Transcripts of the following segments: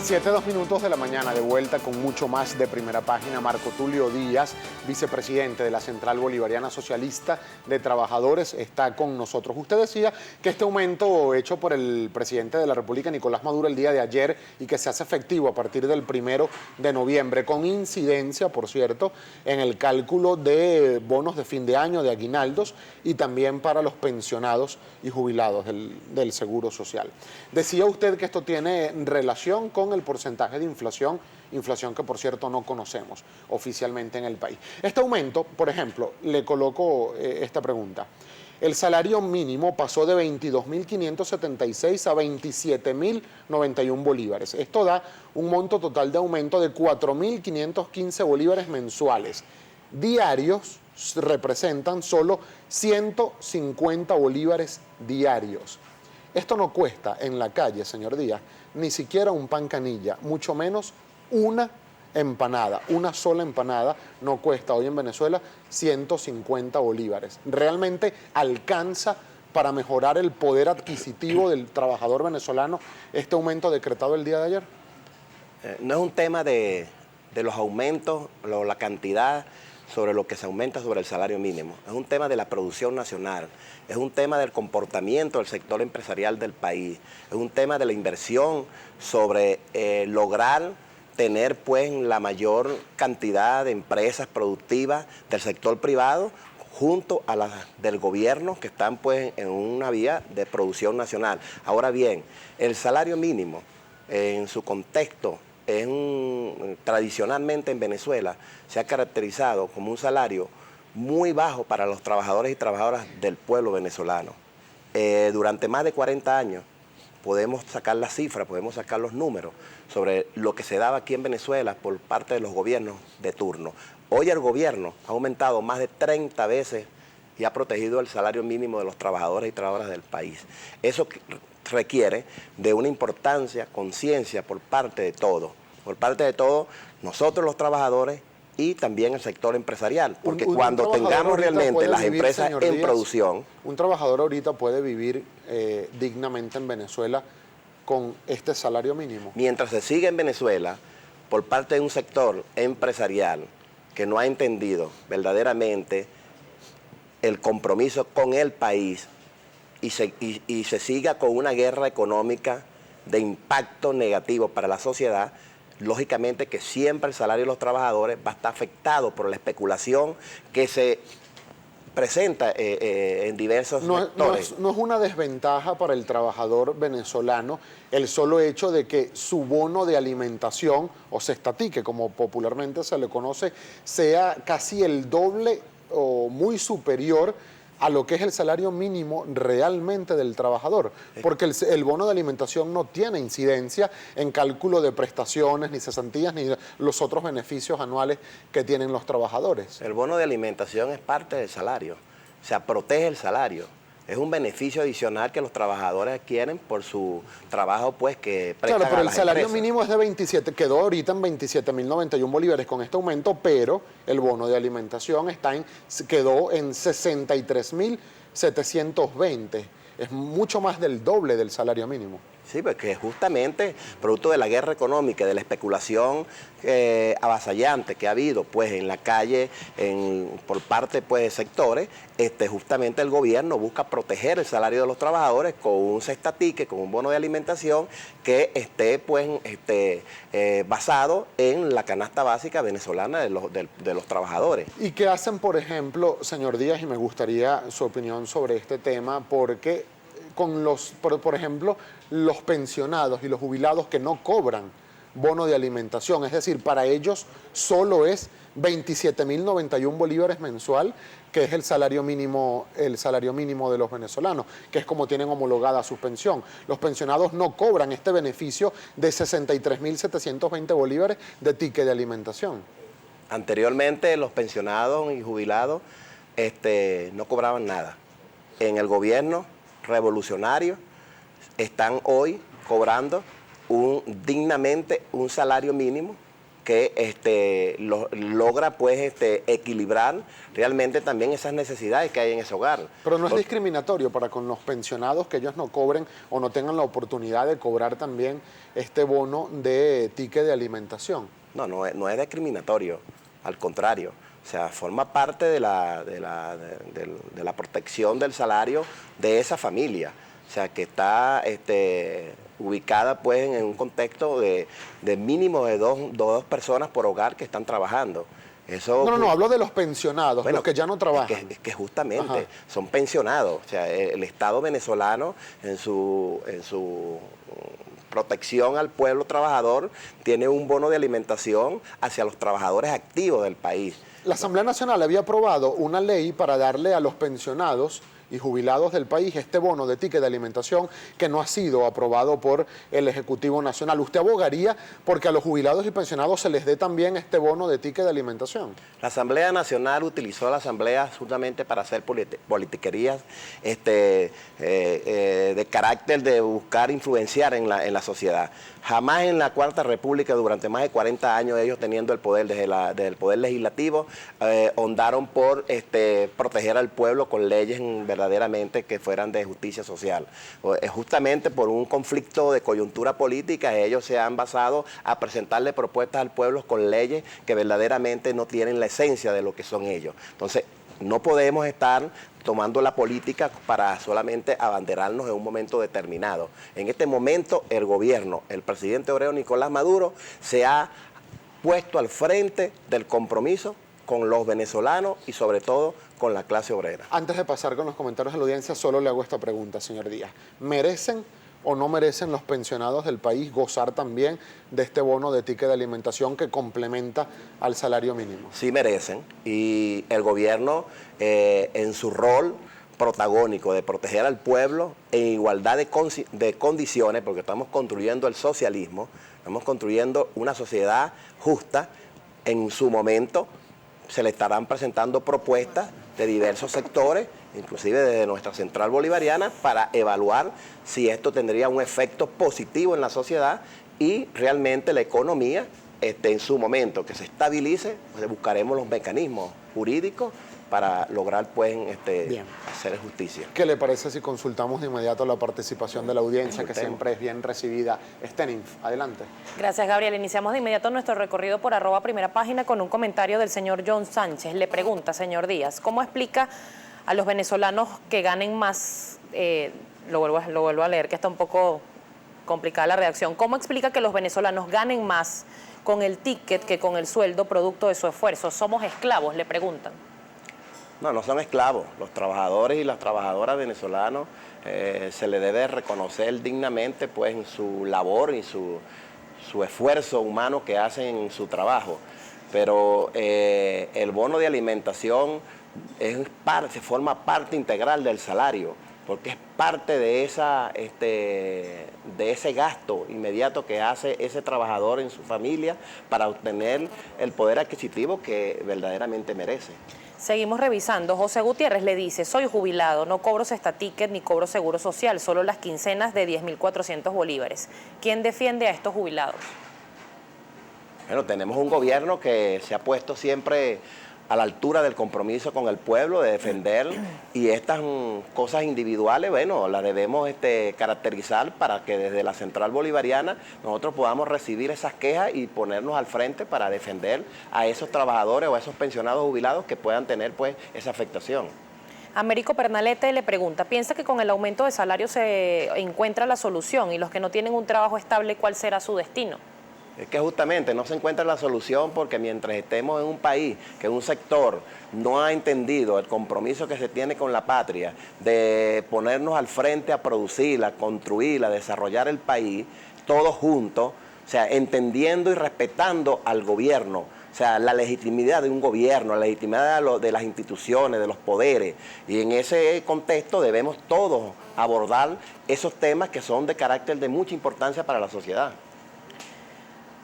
7:02 de la mañana, de vuelta con mucho más de Primera Página. Marco Tulio Díaz, vicepresidente de la Central Bolivariana Socialista de Trabajadores, está con nosotros. Usted decía que este aumento hecho por el presidente de la República, Nicolás Maduro, el día de ayer y que se hace efectivo a partir del 1 de noviembre, con incidencia, por cierto, en el cálculo de bonos de fin de año, de aguinaldos y también para los pensionados y jubilados del Seguro Social. Decía usted que esto tiene relación con el porcentaje de inflación que por cierto no conocemos oficialmente en el país. Este aumento, por ejemplo, le coloco esta pregunta. El salario mínimo pasó de 22.576 a 27.091 bolívares. Esto da un monto total de aumento de 4.515 bolívares mensuales. Diarios representan solo 150 bolívares diarios. Esto no cuesta en la calle, señor Díaz, ni siquiera un pan canilla, mucho menos una empanada. Una sola empanada no cuesta hoy en Venezuela 150 bolívares. ¿Realmente alcanza para mejorar el poder adquisitivo del trabajador venezolano este aumento decretado el día de ayer? No es un tema de los aumentos, la cantidad sobre lo que se aumenta sobre el salario mínimo. Es un tema de la producción nacional, es un tema del comportamiento del sector empresarial del país, es un tema de la inversión sobre lograr tener pues la mayor cantidad de empresas productivas del sector privado junto a las del gobierno que están pues en una vía de producción nacional. Ahora bien, el salario mínimo en su contexto tradicionalmente en Venezuela se ha caracterizado como un salario muy bajo para los trabajadores y trabajadoras del pueblo venezolano. Durante más de 40 años podemos sacar las cifras, podemos sacar los números sobre lo que se daba aquí en Venezuela por parte de los gobiernos de turno. Hoy el gobierno ha aumentado más de 30 veces y ha protegido el salario mínimo de los trabajadores y trabajadoras del país. Eso requiere de una importancia, conciencia por parte de todos. Por parte de todos, nosotros los trabajadores y también el sector empresarial. Porque cuando tengamos realmente las empresas en producción... Un trabajador ahorita puede vivir dignamente en Venezuela con este salario mínimo. Mientras se siga en Venezuela, por parte de un sector empresarial que no ha entendido verdaderamente el compromiso con el país, y se siga con una guerra económica de impacto negativo para la sociedad, lógicamente que siempre el salario de los trabajadores va a estar afectado por la especulación que se presenta en diversos sectores. No es una desventaja para el trabajador venezolano el solo hecho de que su bono de alimentación, o cestatique como popularmente se le conoce, sea casi el doble o muy superior a lo que es el salario mínimo realmente del trabajador, porque el bono de alimentación no tiene incidencia en cálculo de prestaciones, ni cesantías, ni los otros beneficios anuales que tienen los trabajadores. El bono de alimentación es parte del salario, o sea, protege el salario. Es un beneficio adicional que los trabajadores adquieren por su trabajo, pues, que prestan. Claro, pero el salario empresas. mínimo es de 27, quedó ahorita en 27.091 bolívares con este aumento, pero el bono de alimentación quedó en 63.720. Es mucho más del doble del salario mínimo. Sí, porque justamente producto de la guerra económica, de la especulación avasallante que ha habido pues en la calle por parte pues de sectores, justamente el gobierno busca proteger el salario de los trabajadores con un cestatique, con un bono de alimentación que esté pues basado en la canasta básica venezolana de los trabajadores. ¿Y qué hacen, por ejemplo, señor Díaz, y me gustaría su opinión sobre este tema, porque con por ejemplo, los pensionados y los jubilados que no cobran bono de alimentación, es decir, para ellos solo es 27.091 bolívares mensual, que es el salario mínimo de los venezolanos, que es como tienen homologada su pensión. Los pensionados no cobran este beneficio de 63.720 bolívares de ticket de alimentación. Anteriormente los pensionados y jubilados no cobraban nada. En el gobierno revolucionario están hoy cobrando dignamente un salario mínimo que logra pues equilibrar realmente también esas necesidades que hay en ese hogar. Pero no es discriminatorio para con los pensionados que ellos no cobren o no tengan la oportunidad de cobrar también este bono de ticket de alimentación. No es discriminatorio, al contrario. O sea, forma parte de la protección del salario de esa familia. O sea, que está ubicada pues en un contexto de mínimo de dos personas por hogar que están trabajando. Eso, no, hablo de los pensionados, bueno, los que ya no trabajan. Es que justamente son pensionados. O sea, el Estado venezolano en su protección al pueblo trabajador tiene un bono de alimentación hacia los trabajadores activos del país. La Asamblea Nacional había aprobado una ley para darle a los pensionados y jubilados del país este bono de ticket de alimentación que no ha sido aprobado por el Ejecutivo Nacional. ¿Usted abogaría porque a los jubilados y pensionados se les dé también este bono de ticket de alimentación? La Asamblea Nacional utilizó la Asamblea justamente para hacer politiquerías de carácter de buscar influenciar en la sociedad. Jamás en la Cuarta República, durante más de 40 años, ellos teniendo el poder desde el Poder Legislativo, hondaron por proteger al pueblo con leyes verdaderamente que fueran de justicia social. Justamente por un conflicto de coyuntura política, ellos se han basado a presentarle propuestas al pueblo con leyes que verdaderamente no tienen la esencia de lo que son ellos. Entonces, no podemos estar tomando la política para solamente abanderarnos en un momento determinado. En este momento, el gobierno, el presidente obrero Nicolás Maduro, se ha puesto al frente del compromiso con los venezolanos y sobre todo con la clase obrera. Antes de pasar con los comentarios de la audiencia, solo le hago esta pregunta, señor Díaz. ¿Merecen o no merecen los pensionados del país gozar también de este bono de ticket de alimentación que complementa al salario mínimo? Sí merecen, y el gobierno en su rol protagónico de proteger al pueblo en igualdad de condiciones, porque estamos construyendo el socialismo, estamos construyendo una sociedad justa. En su momento se le estarán presentando propuestas de diversos sectores, inclusive desde nuestra central bolivariana, para evaluar si esto tendría un efecto positivo en la sociedad y realmente la economía en su momento que se estabilice, pues buscaremos los mecanismos jurídicos para lograr pues hacer justicia. ¿Qué le parece si consultamos de inmediato la participación de la audiencia, que siempre es bien recibida? Steninf, adelante. Gracias, Gabriel. Iniciamos de inmediato nuestro recorrido por @primerapágina con un comentario del señor John Sánchez. Le pregunta, señor Díaz, ¿cómo explica a los venezolanos que ganen más? Lo vuelvo a leer, que está un poco complicada la redacción. ¿Cómo explica que los venezolanos ganen más con el ticket que con el sueldo producto de su esfuerzo? ¿Somos esclavos?, le preguntan. No son esclavos. Los trabajadores y las trabajadoras venezolanos se les debe reconocer dignamente pues en su labor y su esfuerzo humano que hacen en su trabajo. Pero el bono de alimentación forma parte integral del salario, porque es parte de ese gasto inmediato que hace ese trabajador en su familia para obtener el poder adquisitivo que verdaderamente merece. Seguimos revisando. José Gutiérrez le dice, soy jubilado, no cobro cesta ticket ni cobro seguro social, solo las quincenas de 10.400 bolívares. ¿Quién defiende a estos jubilados? Bueno, tenemos un gobierno que se ha puesto siempre a la altura del compromiso con el pueblo, de defender, y estas cosas individuales, bueno, las debemos caracterizar para que desde la Central Bolivariana nosotros podamos recibir esas quejas y ponernos al frente para defender a esos trabajadores o a esos pensionados jubilados que puedan tener pues esa afectación. Américo Pernalete le pregunta, ¿piensa que con el aumento de salario se encuentra la solución y los que no tienen un trabajo estable, cuál será su destino? Es que justamente no se encuentra la solución porque mientras estemos en un país que un sector no ha entendido el compromiso que se tiene con la patria de ponernos al frente a producirla, construirla, desarrollar el país, todos juntos, o sea, entendiendo y respetando al gobierno, o sea, la legitimidad de un gobierno, la legitimidad de las instituciones, de los poderes, y en ese contexto debemos todos abordar esos temas que son de carácter de mucha importancia para la sociedad.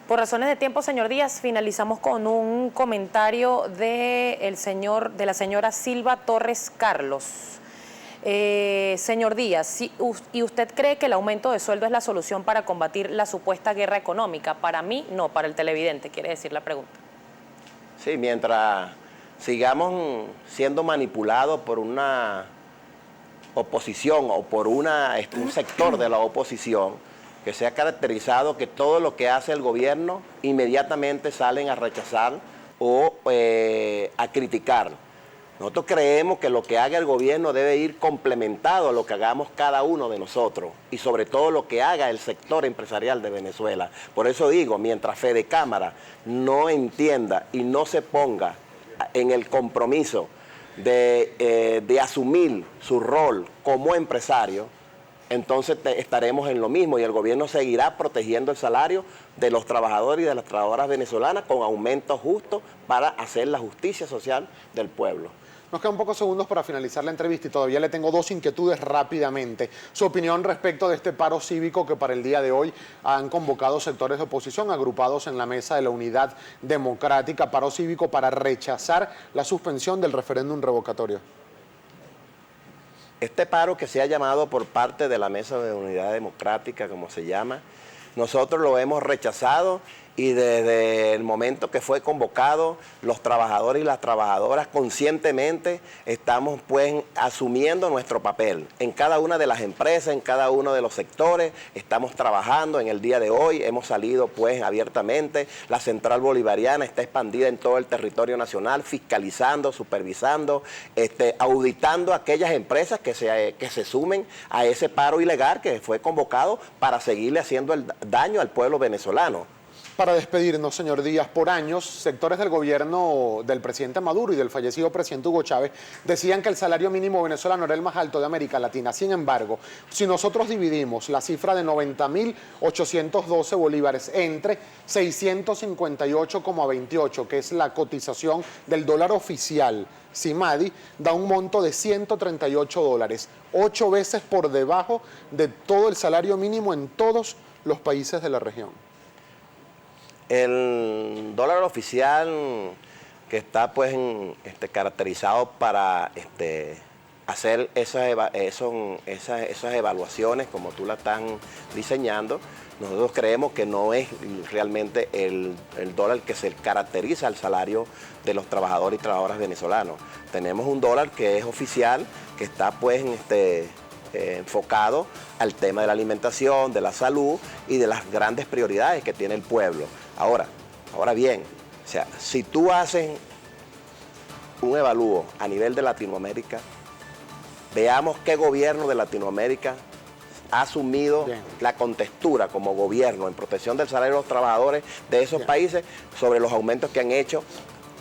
Por razones de tiempo, señor Díaz, finalizamos con un comentario de la señora Silva Torres Carlos. Señor Díaz, ¿y usted cree que el aumento de sueldo es la solución para combatir la supuesta guerra económica? Para mí, no, para el televidente, quiere decir la pregunta. Sí, mientras sigamos siendo manipulados por una oposición o por un sector de la oposición que se ha caracterizado que todo lo que hace el gobierno inmediatamente salen a rechazar o a criticar. Nosotros creemos que lo que haga el gobierno debe ir complementado a lo que hagamos cada uno de nosotros y sobre todo lo que haga el sector empresarial de Venezuela. Por eso digo, mientras Fede Cámara no entienda y no se ponga en el compromiso de asumir su rol como empresario, entonces estaremos en lo mismo y el gobierno seguirá protegiendo el salario de los trabajadores y de las trabajadoras venezolanas con aumentos justos para hacer la justicia social del pueblo. Nos quedan pocos segundos para finalizar la entrevista y todavía le tengo dos inquietudes rápidamente. Su opinión respecto de este paro cívico que para el día de hoy han convocado sectores de oposición agrupados en la mesa de la Unidad Democrática, paro cívico para rechazar la suspensión del referéndum revocatorio. Este paro que se ha llamado por parte de la Mesa de Unidad Democrática, como se llama, nosotros lo hemos rechazado y desde el momento que fue convocado, los trabajadores y las trabajadoras conscientemente estamos pues asumiendo nuestro papel. En cada una de las empresas, en cada uno de los sectores, estamos trabajando en el día de hoy, hemos salido pues abiertamente, la Central Bolivariana está expandida en todo el territorio nacional, fiscalizando, supervisando, auditando aquellas empresas que se sumen a ese paro ilegal que fue convocado para seguirle haciendo el daño al pueblo venezolano. Para despedirnos, señor Díaz, por años, sectores del gobierno del presidente Maduro y del fallecido presidente Hugo Chávez decían que el salario mínimo venezolano era el más alto de América Latina. Sin embargo, si nosotros dividimos la cifra de 90.812 bolívares entre 658,28, que es la cotización del dólar oficial, CIMADI, da un monto de $138, 8 veces por debajo de todo el salario mínimo en todos los países de la región. El dólar oficial que está pues caracterizado para hacer esas evaluaciones como tú la estás diseñando, nosotros creemos que no es realmente el dólar que se caracteriza al salario de los trabajadores y trabajadoras venezolanos. Tenemos un dólar que es oficial, que está pues enfocado al tema de la alimentación, de la salud y de las grandes prioridades que tiene el pueblo. Ahora bien, o sea, si tú haces un evalúo a nivel de Latinoamérica, veamos qué gobierno de Latinoamérica ha asumido la contextura como gobierno en protección del salario de los trabajadores de esos países sobre los aumentos que han hecho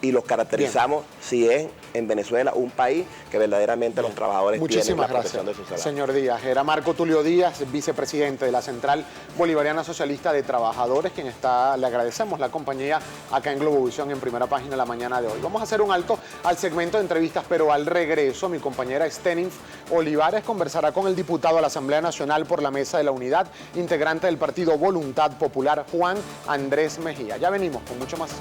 y los caracterizamos si es en Venezuela un país que verdaderamente los trabajadores tienen la protección de su salario. Señor Díaz, era Marco Tulio Díaz, vicepresidente de la Central Bolivariana Socialista de Trabajadores, quien le agradecemos la compañía acá en Globovisión en Primera Página la mañana de hoy. Vamos a hacer un alto al segmento de entrevistas, pero al regreso mi compañera Stenif Olivares conversará con el diputado a la Asamblea Nacional por la Mesa de la Unidad, integrante del partido Voluntad Popular, Juan Andrés Mejía. Ya venimos con mucho más.